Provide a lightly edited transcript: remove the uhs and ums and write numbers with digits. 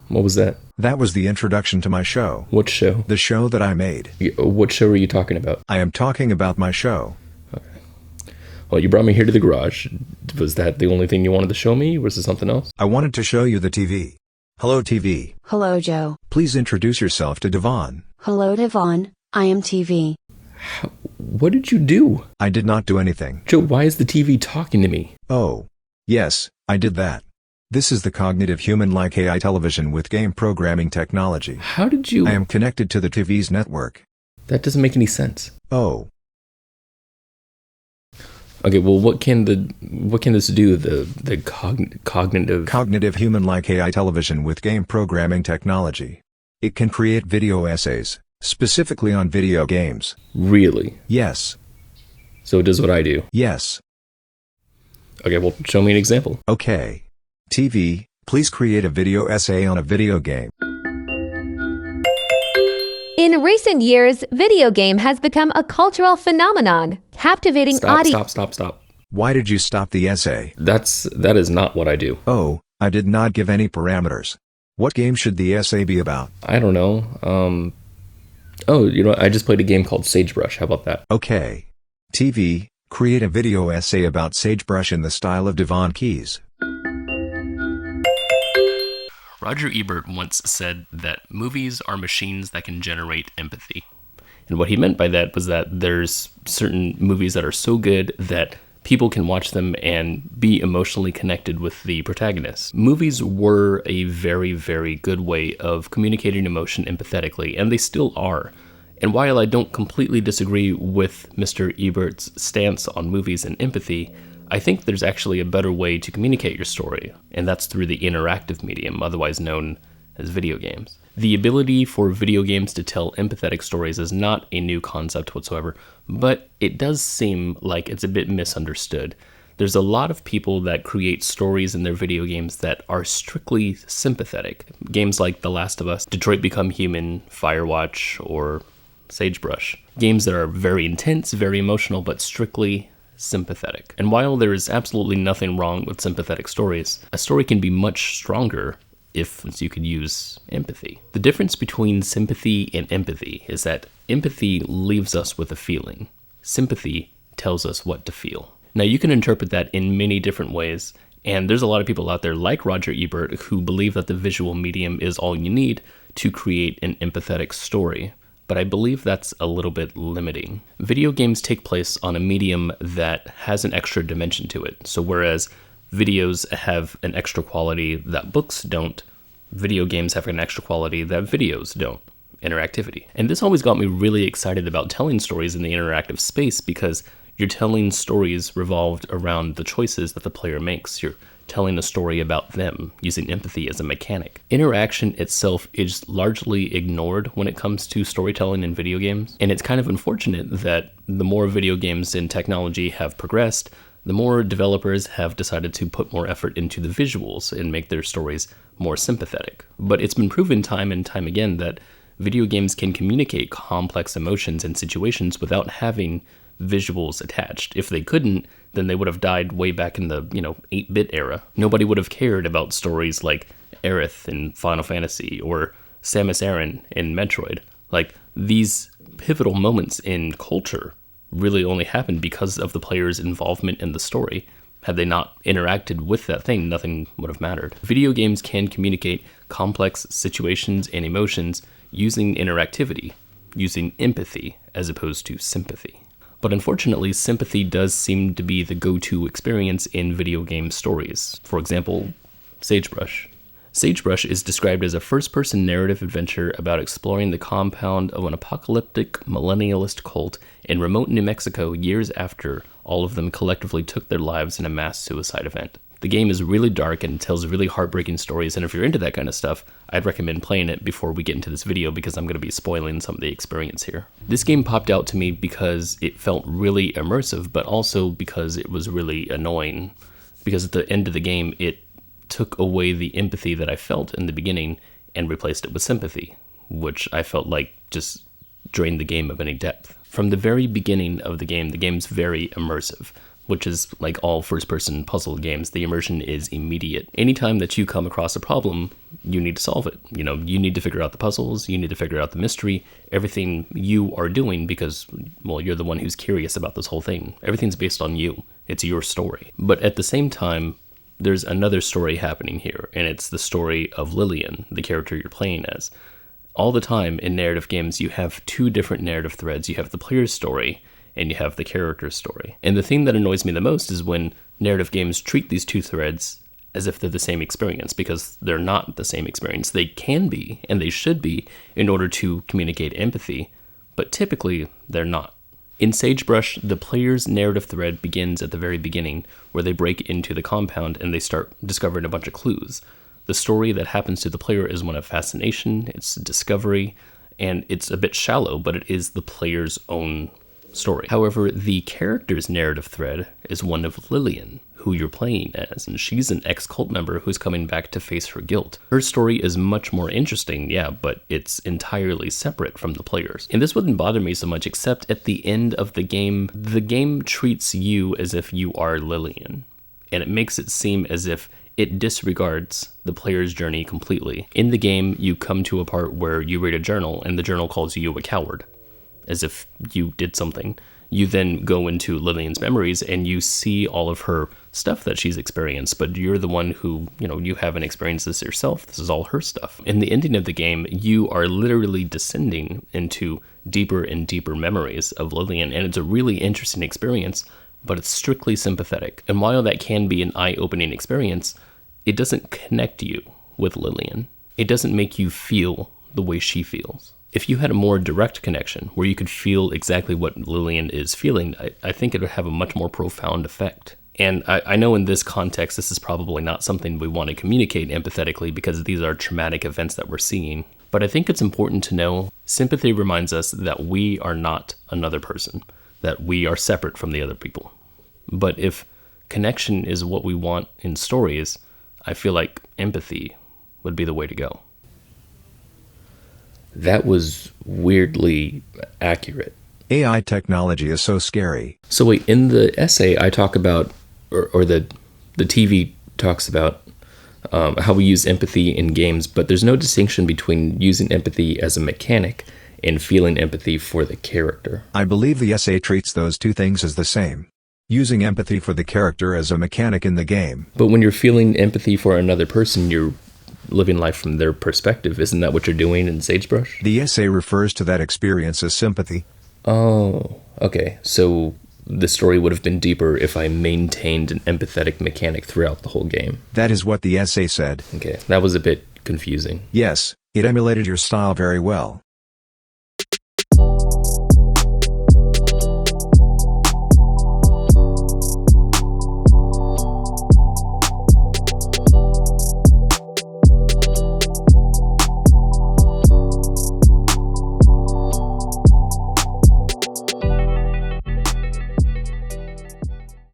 What was that? That was the introduction to my show. What show? The show that I made. What show are you talking about? I am talking about my show. Okay. Well, you brought me here to the garage. Was that the only thing you wanted to show me? Was there something else? I wanted to show you the TV. Hello, TV. Hello, Joe. Please introduce yourself to Devon. Hello, Devon. I am TV. What did you do? I did not do anything. Joe, why is the TV talking to me? Oh. Yes, I did that. This is the cognitive human-like AI television with game programming technology. How did you... I am connected to the TV's network. That doesn't make any sense. Oh. Okay, well, what can this do? The cognitive human-like AI television with game programming technology. It can create video essays, specifically on video games. Really? Yes. So it does what I do? Yes. Okay, well, show me an example. Okay. TV, please create a video essay on a video game. In recent years, video game has become a cultural phenomenon, captivating audience. Stop. Why did you stop the essay? That is not what I do. Oh, I did not give any parameters. What game should the essay be about? I don't know. I just played a game called Sagebrush. How about that? Okay. TV, create a video essay about Sagebrush in the style of Devon Keys. Roger Ebert once said that movies are machines that can generate empathy. And what he meant by that was that there's certain movies that are so good that people can watch them and be emotionally connected with the protagonist. Movies were a very, very good way of communicating emotion empathetically, and they still are. And while I don't completely disagree with Mr. Ebert's stance on movies and empathy, I think there's actually a better way to communicate your story, and that's through the interactive medium, otherwise known as video games. The ability for video games to tell empathetic stories is not a new concept whatsoever, but it does seem like it's a bit misunderstood. There's a lot of people that create stories in their video games that are strictly sympathetic. Games like The Last of Us, Detroit Become Human, Firewatch, or Sagebrush. Games that are very intense, very emotional, but strictly sympathetic. And while there is absolutely nothing wrong with sympathetic stories, a story can be much stronger if you could use empathy. The difference between sympathy and empathy is that empathy leaves us with a feeling. Sympathy tells us what to feel. Now, you can interpret that in many different ways, and there's a lot of people out there like Roger Ebert who believe that the visual medium is all you need to create an empathetic story. But I believe that's a little bit limiting. Video games take place on a medium that has an extra dimension to it. So whereas videos have an extra quality that books don't, video games have an extra quality that videos don't. Interactivity. And this always got me really excited about telling stories in the interactive space because you're telling stories revolved around the choices that the player makes. You're telling a story about them, using empathy as a mechanic. Interaction itself is largely ignored when it comes to storytelling in video games, and it's kind of unfortunate that the more video games and technology have progressed, the more developers have decided to put more effort into the visuals and make their stories more sympathetic. But it's been proven time and time again that video games can communicate complex emotions and situations without having visuals attached. If they couldn't, then they would have died way back in the, 8-bit era. Nobody would have cared about stories like Aerith in Final Fantasy or Samus Aran in Metroid. Like, these pivotal moments in culture really only happened because of the player's involvement in the story. Had they not interacted with that thing, nothing would have mattered. Video games can communicate complex situations and emotions using interactivity, using empathy as opposed to sympathy. But unfortunately, sympathy does seem to be the go-to experience in video game stories. For example, Sagebrush. Sagebrush is described as a first-person narrative adventure about exploring the compound of an apocalyptic millennialist cult in remote New Mexico years after all of them collectively took their lives in a mass suicide event. The game is really dark and tells really heartbreaking stories, and if you're into that kind of stuff, I'd recommend playing it before we get into this video because I'm going to be spoiling some of the experience here. This game popped out to me because it felt really immersive, but also because it was really annoying. Because at the end of the game, it took away the empathy that I felt in the beginning and replaced it with sympathy, which I felt like just drained the game of any depth. From the very beginning of the game's very immersive. which is like all first-person puzzle games, the immersion is immediate. Anytime that you come across a problem, you need to solve it. You know, you need to figure out the puzzles, you need to figure out the mystery, everything you are doing because, well, you're the one who's curious about this whole thing. Everything's based on you. It's your story. But at the same time, there's another story happening here, and it's the story of Lillian, the character you're playing as. All the time in narrative games, you have two different narrative threads. You have the player's story, and you have the character's story. And the thing that annoys me the most is when narrative games treat these two threads as if they're the same experience, because they're not the same experience. They can be, and they should be, in order to communicate empathy, but typically they're not. In Sagebrush, the player's narrative thread begins at the very beginning, where they break into the compound and they start discovering a bunch of clues. The story that happens to the player is one of fascination, it's discovery, and it's a bit shallow, but it is the player's own story. However, the character's narrative thread is one of Lillian, who you're playing as, and she's an ex-cult member who's coming back to face her guilt. Her story is much more interesting, yeah, but it's entirely separate from the player's. And this wouldn't bother me so much, except at the end of the game treats you as if you are Lillian, and it makes it seem as if it disregards the player's journey completely. In the game, you come to a part where you read a journal, and the journal calls you a coward, as if you did something. You then go into Lillian's memories and you see all of her stuff that she's experienced, but you're the one who, you haven't experienced this yourself. This is all her stuff. In the ending of the game, you are literally descending into deeper and deeper memories of Lillian, and it's a really interesting experience, but it's strictly sympathetic. And while that can be an eye-opening experience, it doesn't connect you with Lillian. It doesn't make you feel the way she feels. If you had a more direct connection where you could feel exactly what Lillian is feeling, I think it would have a much more profound effect. And I know in this context, this is probably not something we want to communicate empathetically because these are traumatic events that we're seeing. But I think it's important to know sympathy reminds us that we are not another person, that we are separate from the other people. But if connection is what we want in stories, I feel like empathy would be the way to go. That was weirdly accurate. AI technology is so scary. So wait, in the essay I talk about, or the TV talks about how we use empathy in games, but there's no distinction between using empathy as a mechanic and feeling empathy for the character. I believe the essay treats those two things as the same. Using empathy for the character as a mechanic in the game. But when you're feeling empathy for another person, you're living life from their perspective. Isn't that what you're doing in Sagebrush? The essay refers to that experience as sympathy. Oh, okay. So the story would have been deeper if I maintained an empathetic mechanic throughout the whole game. That is what the essay said. Okay, that was a bit confusing. Yes, it emulated your style very well.